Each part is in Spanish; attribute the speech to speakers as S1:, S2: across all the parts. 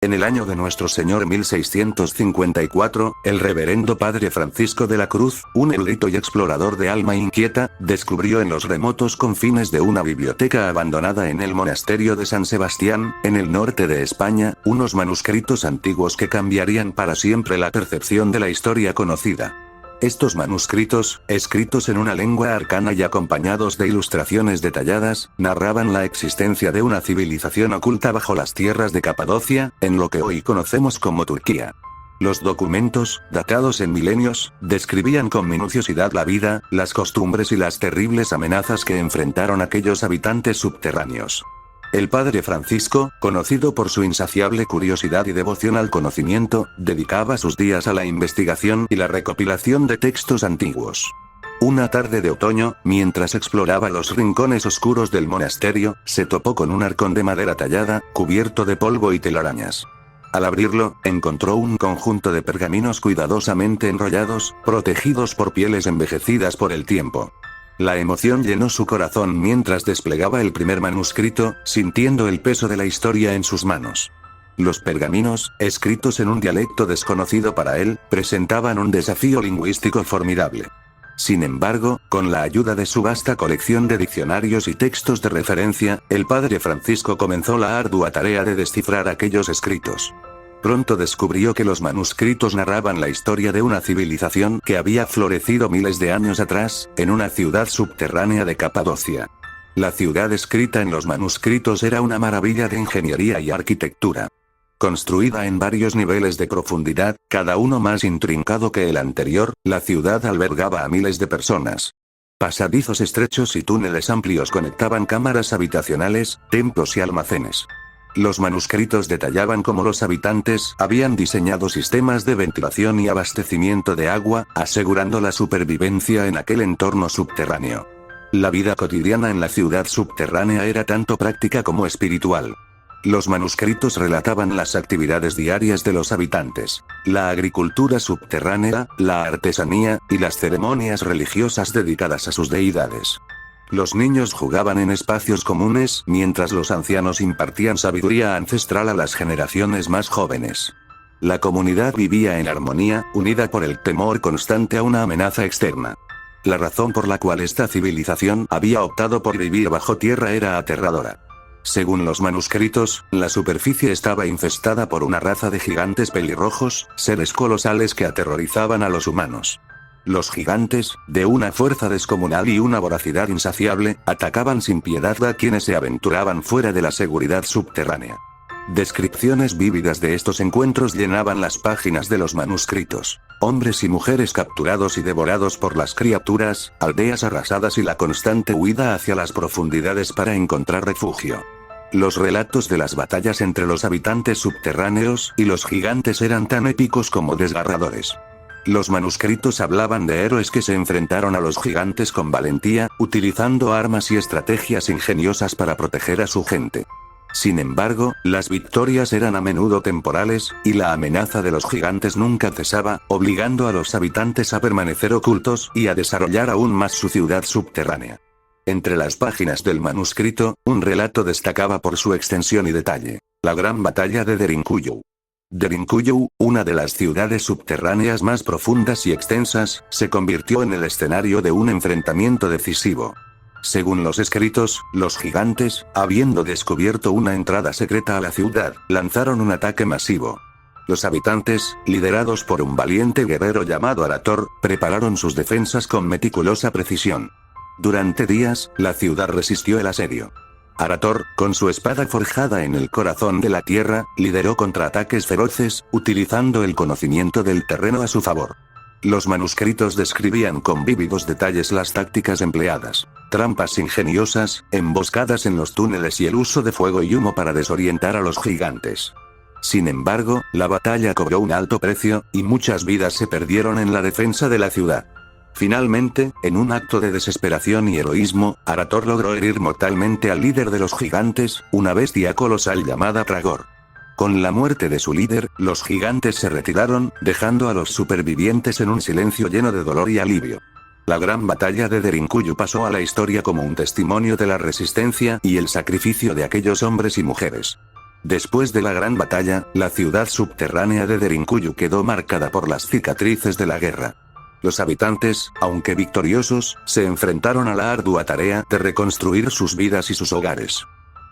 S1: En el año de nuestro Señor 1654, el reverendo padre Francisco de la Cruz, un erudito y explorador de alma inquieta, descubrió en los remotos confines de una biblioteca abandonada en el monasterio de San Sebastián, en el norte de España, unos manuscritos antiguos que cambiarían para siempre la percepción de la historia conocida. Estos manuscritos, escritos en una lengua arcana y acompañados de ilustraciones detalladas, narraban la existencia de una civilización oculta bajo las tierras de Capadocia, en lo que hoy conocemos como Turquía. Los documentos, datados en milenios, describían con minuciosidad la vida, las costumbres y las terribles amenazas que enfrentaron aquellos habitantes subterráneos. El padre Francisco, conocido por su insaciable curiosidad y devoción al conocimiento, dedicaba sus días a la investigación y la recopilación de textos antiguos. Una tarde de otoño, mientras exploraba los rincones oscuros del monasterio, se topó con un arcón de madera tallada, cubierto de polvo y telarañas. Al abrirlo, encontró un conjunto de pergaminos cuidadosamente enrollados, protegidos por pieles envejecidas por el tiempo. La emoción llenó su corazón mientras desplegaba el primer manuscrito, sintiendo el peso de la historia en sus manos. Los pergaminos, escritos en un dialecto desconocido para él, presentaban un desafío lingüístico formidable. Sin embargo, con la ayuda de su vasta colección de diccionarios y textos de referencia, el padre Francisco comenzó la ardua tarea de descifrar aquellos escritos. Pronto descubrió que los manuscritos narraban la historia de una civilización que había florecido miles de años atrás, en una ciudad subterránea de Capadocia. La ciudad escrita en los manuscritos era una maravilla de ingeniería y arquitectura. Construida en varios niveles de profundidad, cada uno más intrincado que el anterior, la ciudad albergaba a miles de personas. Pasadizos estrechos y túneles amplios conectaban cámaras habitacionales, templos y almacenes. Los manuscritos detallaban cómo los habitantes habían diseñado sistemas de ventilación y abastecimiento de agua, asegurando la supervivencia en aquel entorno subterráneo. La vida cotidiana en la ciudad subterránea era tanto práctica como espiritual. Los manuscritos relataban las actividades diarias de los habitantes, la agricultura subterránea, la artesanía, y las ceremonias religiosas dedicadas a sus deidades. Los niños jugaban en espacios comunes, mientras los ancianos impartían sabiduría ancestral a las generaciones más jóvenes. La comunidad vivía en armonía, unida por el temor constante a una amenaza externa. La razón por la cual esta civilización había optado por vivir bajo tierra era aterradora. Según los manuscritos, la superficie estaba infestada por una raza de gigantes pelirrojos, seres colosales que aterrorizaban a los humanos. Los gigantes, de una fuerza descomunal y una voracidad insaciable, atacaban sin piedad a quienes se aventuraban fuera de la seguridad subterránea. Descripciones vívidas de estos encuentros llenaban las páginas de los manuscritos. Hombres y mujeres capturados y devorados por las criaturas, aldeas arrasadas y la constante huida hacia las profundidades para encontrar refugio. Los relatos de las batallas entre los habitantes subterráneos y los gigantes eran tan épicos como desgarradores. Los manuscritos hablaban de héroes que se enfrentaron a los gigantes con valentía, utilizando armas y estrategias ingeniosas para proteger a su gente. Sin embargo, las victorias eran a menudo temporales, y la amenaza de los gigantes nunca cesaba, obligando a los habitantes a permanecer ocultos y a desarrollar aún más su ciudad subterránea. Entre las páginas del manuscrito, un relato destacaba por su extensión y detalle: la gran batalla de Derinkuyu. Derinkuyu, una de las ciudades subterráneas más profundas y extensas, se convirtió en el escenario de un enfrentamiento decisivo. Según los escritos, los gigantes, habiendo descubierto una entrada secreta a la ciudad, lanzaron un ataque masivo. Los habitantes, liderados por un valiente guerrero llamado Arator, prepararon sus defensas con meticulosa precisión. Durante días, la ciudad resistió el asedio. Arator, con su espada forjada en el corazón de la tierra, lideró contraataques feroces, utilizando el conocimiento del terreno a su favor. Los manuscritos describían con vívidos detalles las tácticas empleadas: trampas ingeniosas, emboscadas en los túneles y el uso de fuego y humo para desorientar a los gigantes. Sin embargo, la batalla cobró un alto precio, y muchas vidas se perdieron en la defensa de la ciudad. Finalmente, en un acto de desesperación y heroísmo, Arator logró herir mortalmente al líder de los gigantes, una bestia colosal llamada Tragor. Con la muerte de su líder, los gigantes se retiraron, dejando a los supervivientes en un silencio lleno de dolor y alivio. La gran batalla de Derinkuyu pasó a la historia como un testimonio de la resistencia y el sacrificio de aquellos hombres y mujeres. Después de la gran batalla, la ciudad subterránea de Derinkuyu quedó marcada por las cicatrices de la guerra. Los habitantes, aunque victoriosos, se enfrentaron a la ardua tarea de reconstruir sus vidas y sus hogares.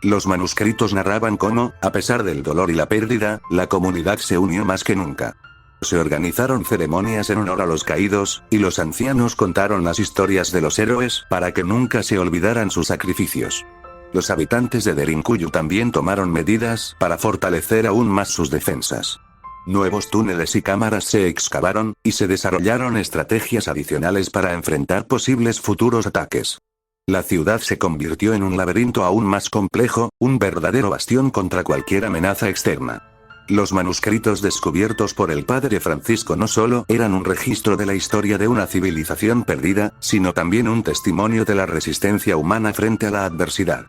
S1: Los manuscritos narraban cómo, a pesar del dolor y la pérdida, la comunidad se unió más que nunca. Se organizaron ceremonias en honor a los caídos, y los ancianos contaron las historias de los héroes para que nunca se olvidaran sus sacrificios. Los habitantes de Derinkuyu también tomaron medidas para fortalecer aún más sus defensas. Nuevos túneles y cámaras se excavaron, y se desarrollaron estrategias adicionales para enfrentar posibles futuros ataques. La ciudad se convirtió en un laberinto aún más complejo, un verdadero bastión contra cualquier amenaza externa. Los manuscritos descubiertos por el padre Francisco no solo eran un registro de la historia de una civilización perdida, sino también un testimonio de la resistencia humana frente a la adversidad.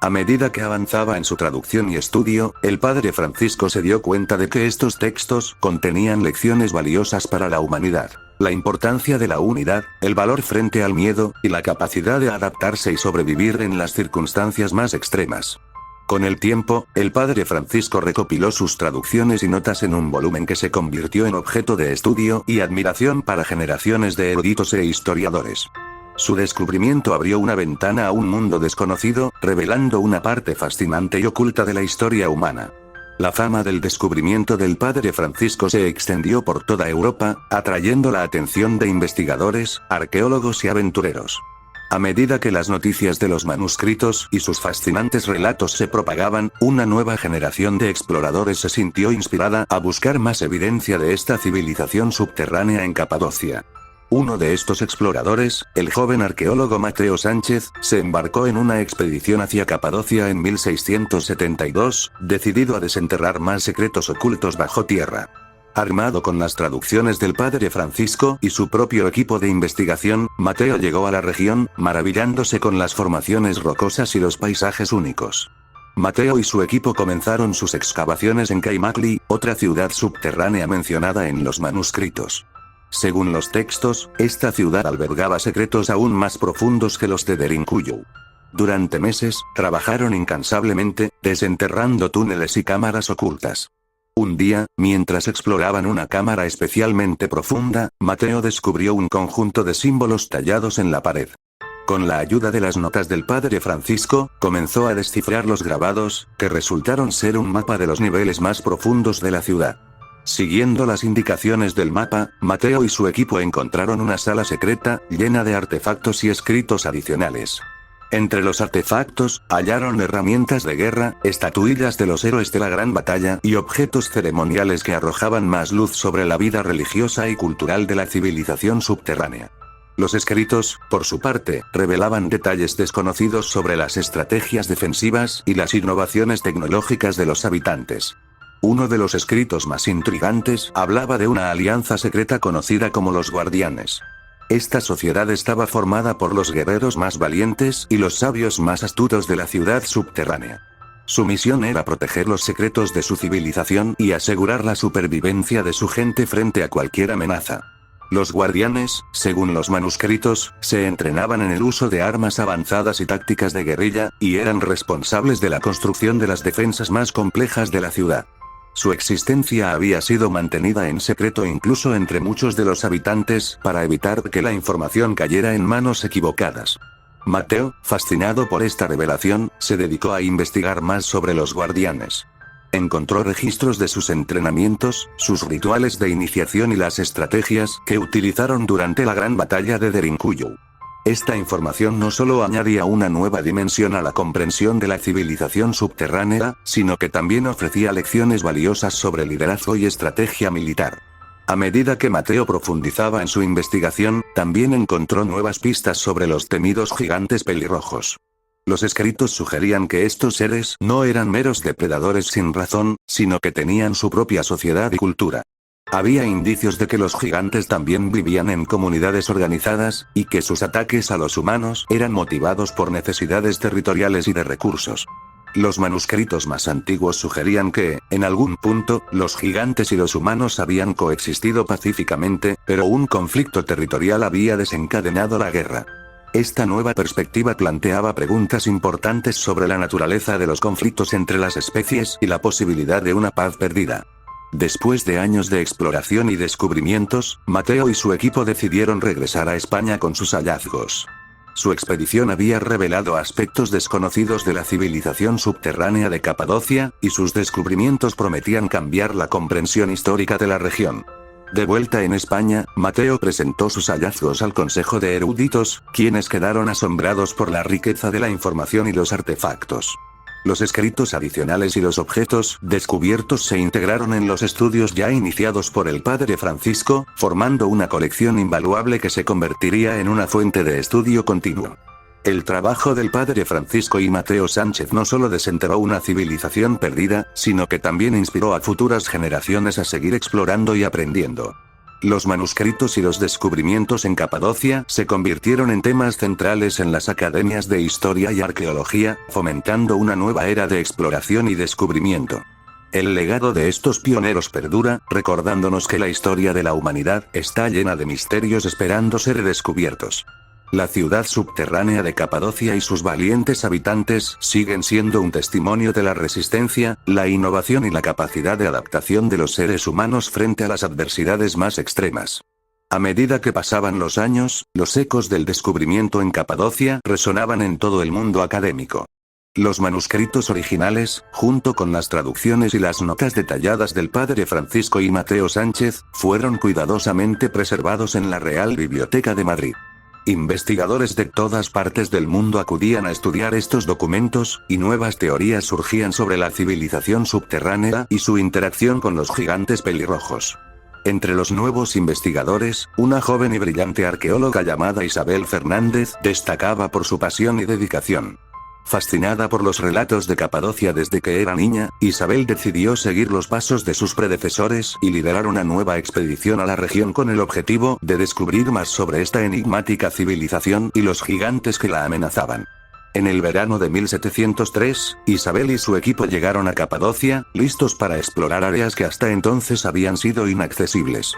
S1: A medida que avanzaba en su traducción y estudio, el padre Francisco se dio cuenta de que estos textos contenían lecciones valiosas para la humanidad. La importancia de la unidad, el valor frente al miedo, y la capacidad de adaptarse y sobrevivir en las circunstancias más extremas. Con el tiempo, el padre Francisco recopiló sus traducciones y notas en un volumen que se convirtió en objeto de estudio y admiración para generaciones de eruditos e historiadores. Su descubrimiento abrió una ventana a un mundo desconocido, revelando una parte fascinante y oculta de la historia humana. La fama del descubrimiento del padre Francisco se extendió por toda Europa, atrayendo la atención de investigadores, arqueólogos y aventureros. A medida que las noticias de los manuscritos y sus fascinantes relatos se propagaban, una nueva generación de exploradores se sintió inspirada a buscar más evidencia de esta civilización subterránea en Capadocia. Uno de estos exploradores, el joven arqueólogo Mateo Sánchez, se embarcó en una expedición hacia Capadocia en 1672, decidido a desenterrar más secretos ocultos bajo tierra. Armado con las traducciones del padre Francisco y su propio equipo de investigación, Mateo llegó a la región, maravillándose con las formaciones rocosas y los paisajes únicos. Mateo y su equipo comenzaron sus excavaciones en Kaimakli, otra ciudad subterránea mencionada en los manuscritos. Según los textos, esta ciudad albergaba secretos aún más profundos que los de Derinkuyu. Durante meses, trabajaron incansablemente, desenterrando túneles y cámaras ocultas. Un día, mientras exploraban una cámara especialmente profunda, Mateo descubrió un conjunto de símbolos tallados en la pared. Con la ayuda de las notas del padre Francisco, comenzó a descifrar los grabados, que resultaron ser un mapa de los niveles más profundos de la ciudad. Siguiendo las indicaciones del mapa, Mateo y su equipo encontraron una sala secreta, llena de artefactos y escritos adicionales. Entre los artefactos, hallaron herramientas de guerra, estatuillas de los héroes de la gran batalla y objetos ceremoniales que arrojaban más luz sobre la vida religiosa y cultural de la civilización subterránea. Los escritos, por su parte, revelaban detalles desconocidos sobre las estrategias defensivas y las innovaciones tecnológicas de los habitantes. Uno de los escritos más intrigantes hablaba de una alianza secreta conocida como los Guardianes. Esta sociedad estaba formada por los guerreros más valientes y los sabios más astutos de la ciudad subterránea. Su misión era proteger los secretos de su civilización y asegurar la supervivencia de su gente frente a cualquier amenaza. Los guardianes, según los manuscritos, se entrenaban en el uso de armas avanzadas y tácticas de guerrilla, y eran responsables de la construcción de las defensas más complejas de la ciudad. Su existencia había sido mantenida en secreto incluso entre muchos de los habitantes, para evitar que la información cayera en manos equivocadas. Mateo, fascinado por esta revelación, se dedicó a investigar más sobre los guardianes. Encontró registros de sus entrenamientos, sus rituales de iniciación y las estrategias que utilizaron durante la gran batalla de Derinkuyu. Esta información no solo añadía una nueva dimensión a la comprensión de la civilización subterránea, sino que también ofrecía lecciones valiosas sobre liderazgo y estrategia militar. A medida que Mateo profundizaba en su investigación, también encontró nuevas pistas sobre los temidos gigantes pelirrojos. Los escritos sugerían que estos seres no eran meros depredadores sin razón, sino que tenían su propia sociedad y cultura. Había indicios de que los gigantes también vivían en comunidades organizadas, y que sus ataques a los humanos eran motivados por necesidades territoriales y de recursos. Los manuscritos más antiguos sugerían que, en algún punto, los gigantes y los humanos habían coexistido pacíficamente, pero un conflicto territorial había desencadenado la guerra. Esta nueva perspectiva planteaba preguntas importantes sobre la naturaleza de los conflictos entre las especies y la posibilidad de una paz perdida. Después de años de exploración y descubrimientos, Mateo y su equipo decidieron regresar a España con sus hallazgos. Su expedición había revelado aspectos desconocidos de la civilización subterránea de Capadocia, y sus descubrimientos prometían cambiar la comprensión histórica de la región. De vuelta en España, Mateo presentó sus hallazgos al Consejo de Eruditos, quienes quedaron asombrados por la riqueza de la información y los artefactos. Los escritos adicionales y los objetos descubiertos se integraron en los estudios ya iniciados por el padre Francisco, formando una colección invaluable que se convertiría en una fuente de estudio continuo. El trabajo del padre Francisco y Mateo Sánchez no solo desenterró una civilización perdida, sino que también inspiró a futuras generaciones a seguir explorando y aprendiendo. Los manuscritos y los descubrimientos en Capadocia se convirtieron en temas centrales en las academias de historia y arqueología, fomentando una nueva era de exploración y descubrimiento. El legado de estos pioneros perdura, recordándonos que la historia de la humanidad está llena de misterios esperando ser descubiertos. La ciudad subterránea de Capadocia y sus valientes habitantes siguen siendo un testimonio de la resistencia, la innovación y la capacidad de adaptación de los seres humanos frente a las adversidades más extremas. A medida que pasaban los años, los ecos del descubrimiento en Capadocia resonaban en todo el mundo académico. Los manuscritos originales, junto con las traducciones y las notas detalladas del padre Francisco y Mateo Sánchez, fueron cuidadosamente preservados en la Real Biblioteca de Madrid. Investigadores de todas partes del mundo acudían a estudiar estos documentos, y nuevas teorías surgían sobre la civilización subterránea y su interacción con los gigantes pelirrojos. Entre los nuevos investigadores, una joven y brillante arqueóloga llamada Isabel Fernández destacaba por su pasión y dedicación. Fascinada por los relatos de Capadocia desde que era niña, Isabel decidió seguir los pasos de sus predecesores y liderar una nueva expedición a la región con el objetivo de descubrir más sobre esta enigmática civilización y los gigantes que la amenazaban. En el verano de 1703, Isabel y su equipo llegaron a Capadocia, listos para explorar áreas que hasta entonces habían sido inaccesibles.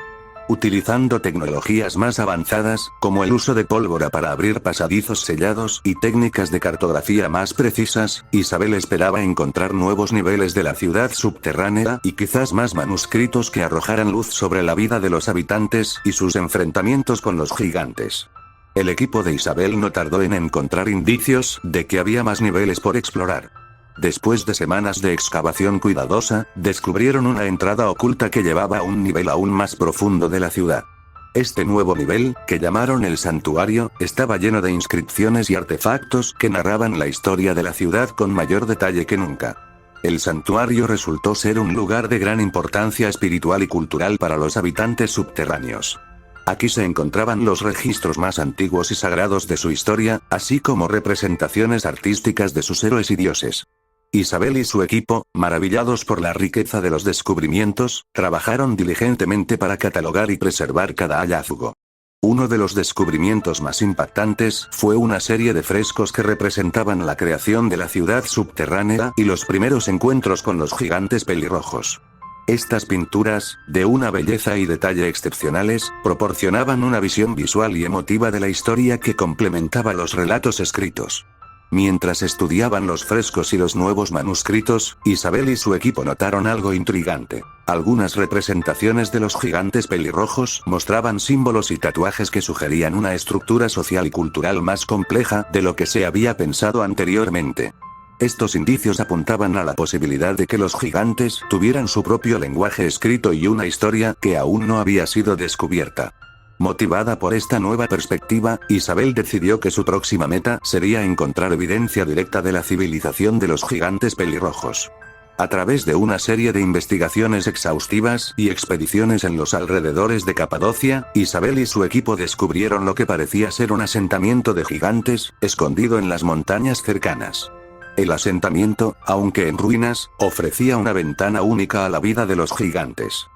S1: Utilizando tecnologías más avanzadas, como el uso de pólvora para abrir pasadizos sellados y técnicas de cartografía más precisas, Isabel esperaba encontrar nuevos niveles de la ciudad subterránea y quizás más manuscritos que arrojaran luz sobre la vida de los habitantes y sus enfrentamientos con los gigantes. El equipo de Isabel no tardó en encontrar indicios de que había más niveles por explorar. Después de semanas de excavación cuidadosa, descubrieron una entrada oculta que llevaba a un nivel aún más profundo de la ciudad. Este nuevo nivel, que llamaron el santuario, estaba lleno de inscripciones y artefactos que narraban la historia de la ciudad con mayor detalle que nunca. El santuario resultó ser un lugar de gran importancia espiritual y cultural para los habitantes subterráneos. Aquí se encontraban los registros más antiguos y sagrados de su historia, así como representaciones artísticas de sus héroes y dioses. Isabel y su equipo, maravillados por la riqueza de los descubrimientos, trabajaron diligentemente para catalogar y preservar cada hallazgo. Uno de los descubrimientos más impactantes fue una serie de frescos que representaban la creación de la ciudad subterránea y los primeros encuentros con los gigantes pelirrojos. Estas pinturas, de una belleza y detalle excepcionales, proporcionaban una visión visual y emotiva de la historia que complementaba los relatos escritos. Mientras estudiaban los frescos y los nuevos manuscritos, Isabel y su equipo notaron algo intrigante. Algunas representaciones de los gigantes pelirrojos mostraban símbolos y tatuajes que sugerían una estructura social y cultural más compleja de lo que se había pensado anteriormente. Estos indicios apuntaban a la posibilidad de que los gigantes tuvieran su propio lenguaje escrito y una historia que aún no había sido descubierta. Motivada por esta nueva perspectiva, Isabel decidió que su próxima meta sería encontrar evidencia directa de la civilización de los gigantes pelirrojos. A través de una serie de investigaciones exhaustivas y expediciones en los alrededores de Capadocia, Isabel y su equipo descubrieron lo que parecía ser un asentamiento de gigantes, escondido en las montañas cercanas. El asentamiento, aunque en ruinas, ofrecía una ventana única a la vida de los gigantes.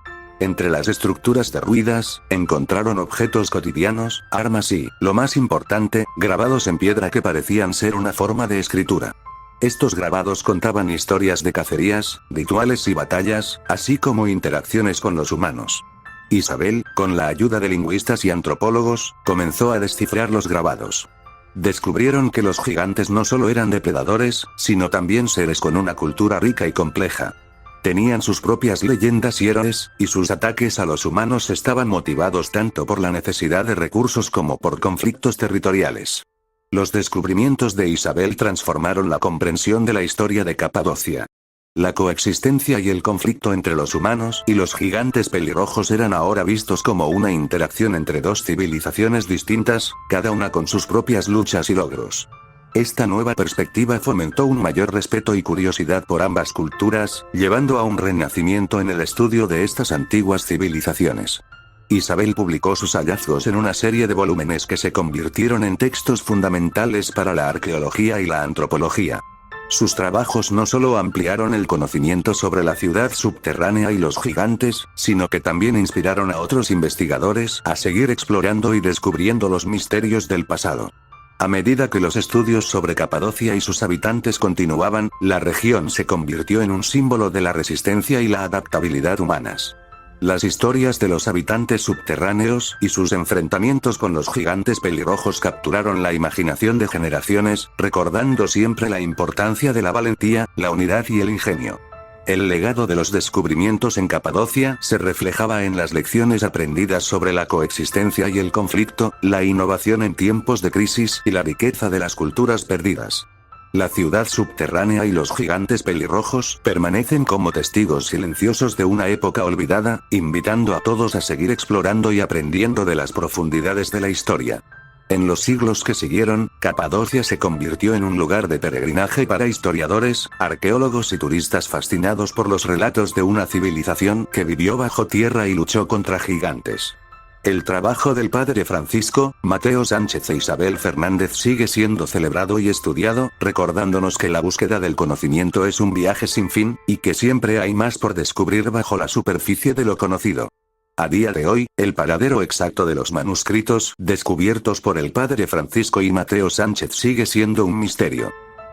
S1: Entre las estructuras derruidas, encontraron objetos cotidianos, armas y, lo más importante, grabados en piedra que parecían ser una forma de escritura. Estos grabados contaban historias de cacerías, rituales y batallas, así como interacciones con los humanos. Isabel, con la ayuda de lingüistas y antropólogos, comenzó a descifrar los grabados. Descubrieron que los gigantes no solo eran depredadores, sino también seres con una cultura rica y compleja. Tenían sus propias leyendas y héroes, y sus ataques a los humanos estaban motivados tanto por la necesidad de recursos como por conflictos territoriales. Los descubrimientos de Isabel transformaron la comprensión de la historia de Capadocia. La coexistencia y el conflicto entre los humanos y los gigantes pelirrojos eran ahora vistos como una interacción entre dos civilizaciones distintas, cada una con sus propias luchas y logros. Esta nueva perspectiva fomentó un mayor respeto y curiosidad por ambas culturas, llevando a un renacimiento en el estudio de estas antiguas civilizaciones. Isabel publicó sus hallazgos en una serie de volúmenes que se convirtieron en textos fundamentales para la arqueología y la antropología. Sus trabajos no solo ampliaron el conocimiento sobre la ciudad subterránea y los gigantes, sino que también inspiraron a otros investigadores a seguir explorando y descubriendo los misterios del pasado. A medida que los estudios sobre Capadocia y sus habitantes continuaban, la región se convirtió en un símbolo de la resistencia y la adaptabilidad humanas. Las historias de los habitantes subterráneos y sus enfrentamientos con los gigantes pelirrojos capturaron la imaginación de generaciones, recordando siempre la importancia de la valentía, la unidad y el ingenio. El legado de los descubrimientos en Capadocia se reflejaba en las lecciones aprendidas sobre la coexistencia y el conflicto, la innovación en tiempos de crisis y la riqueza de las culturas perdidas. La ciudad subterránea y los gigantes pelirrojos permanecen como testigos silenciosos de una época olvidada, invitando a todos a seguir explorando y aprendiendo de las profundidades de la historia. En los siglos que siguieron, Capadocia se convirtió en un lugar de peregrinaje para historiadores, arqueólogos y turistas fascinados por los relatos de una civilización que vivió bajo tierra y luchó contra gigantes. El trabajo del padre Francisco, Mateo Sánchez e Isabel Fernández sigue siendo celebrado y estudiado, recordándonos que la búsqueda del conocimiento es un viaje sin fin, y que siempre hay más por descubrir bajo la superficie de lo conocido. A día de hoy, el paradero exacto de los manuscritos descubiertos por el padre Francisco y Mateo Sánchez sigue siendo un misterio.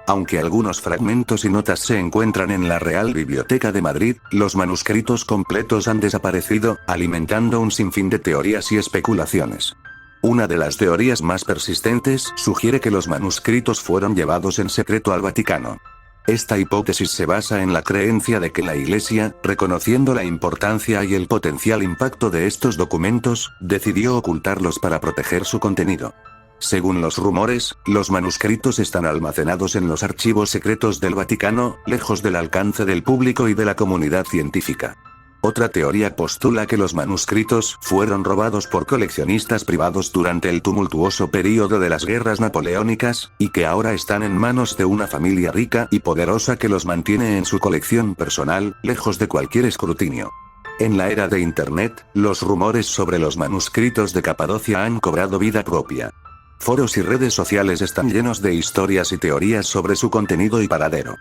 S1: Aunque algunos fragmentos y notas se encuentran en la Real Biblioteca de Madrid, los manuscritos completos han desaparecido, alimentando un sinfín de teorías y especulaciones. Una de las teorías más persistentes sugiere que los manuscritos fueron llevados en secreto al Vaticano. Esta hipótesis se basa en la creencia de que la Iglesia, reconociendo la importancia y el potencial impacto de estos documentos, decidió ocultarlos para proteger su contenido. Según los rumores, los manuscritos están almacenados en los archivos secretos del Vaticano, lejos del alcance del público y de la comunidad científica. Otra teoría postula que los manuscritos fueron robados por coleccionistas privados durante el tumultuoso período de las guerras napoleónicas, y que ahora están en manos de una familia rica y poderosa que los mantiene en su colección personal, lejos de cualquier escrutinio. En la era de Internet, los rumores sobre los manuscritos de Capadocia han cobrado vida propia. Foros y redes sociales están llenos de historias y teorías sobre su contenido y paradero.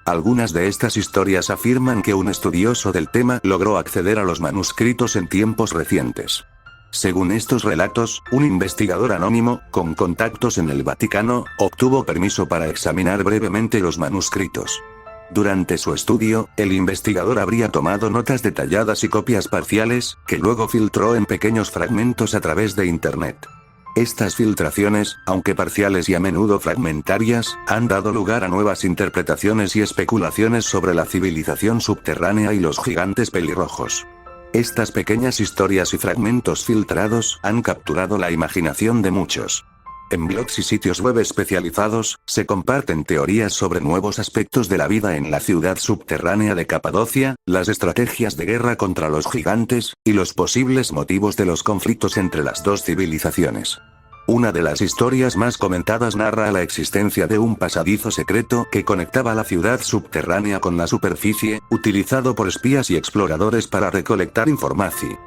S1: Algunas de estas historias afirman que un estudioso del tema logró acceder a los manuscritos en tiempos recientes. Según estos relatos, un investigador anónimo, con contactos en el Vaticano, obtuvo permiso para examinar brevemente los manuscritos. Durante su estudio, el investigador habría tomado notas detalladas y copias parciales, que luego filtró en pequeños fragmentos a través de Internet. Estas filtraciones, aunque parciales y a menudo fragmentarias, han dado lugar a nuevas interpretaciones y especulaciones sobre la civilización subterránea y los gigantes pelirrojos. Estas pequeñas historias y fragmentos filtrados han capturado la imaginación de muchos. En blogs y sitios web especializados, se comparten teorías sobre nuevos aspectos de la vida en la ciudad subterránea de Capadocia, las estrategias de guerra contra los gigantes, y los posibles motivos de los conflictos entre las dos civilizaciones. Una de las historias más comentadas narra la existencia de un pasadizo secreto que conectaba la ciudad subterránea con la superficie, utilizado por espías y exploradores para recolectar información.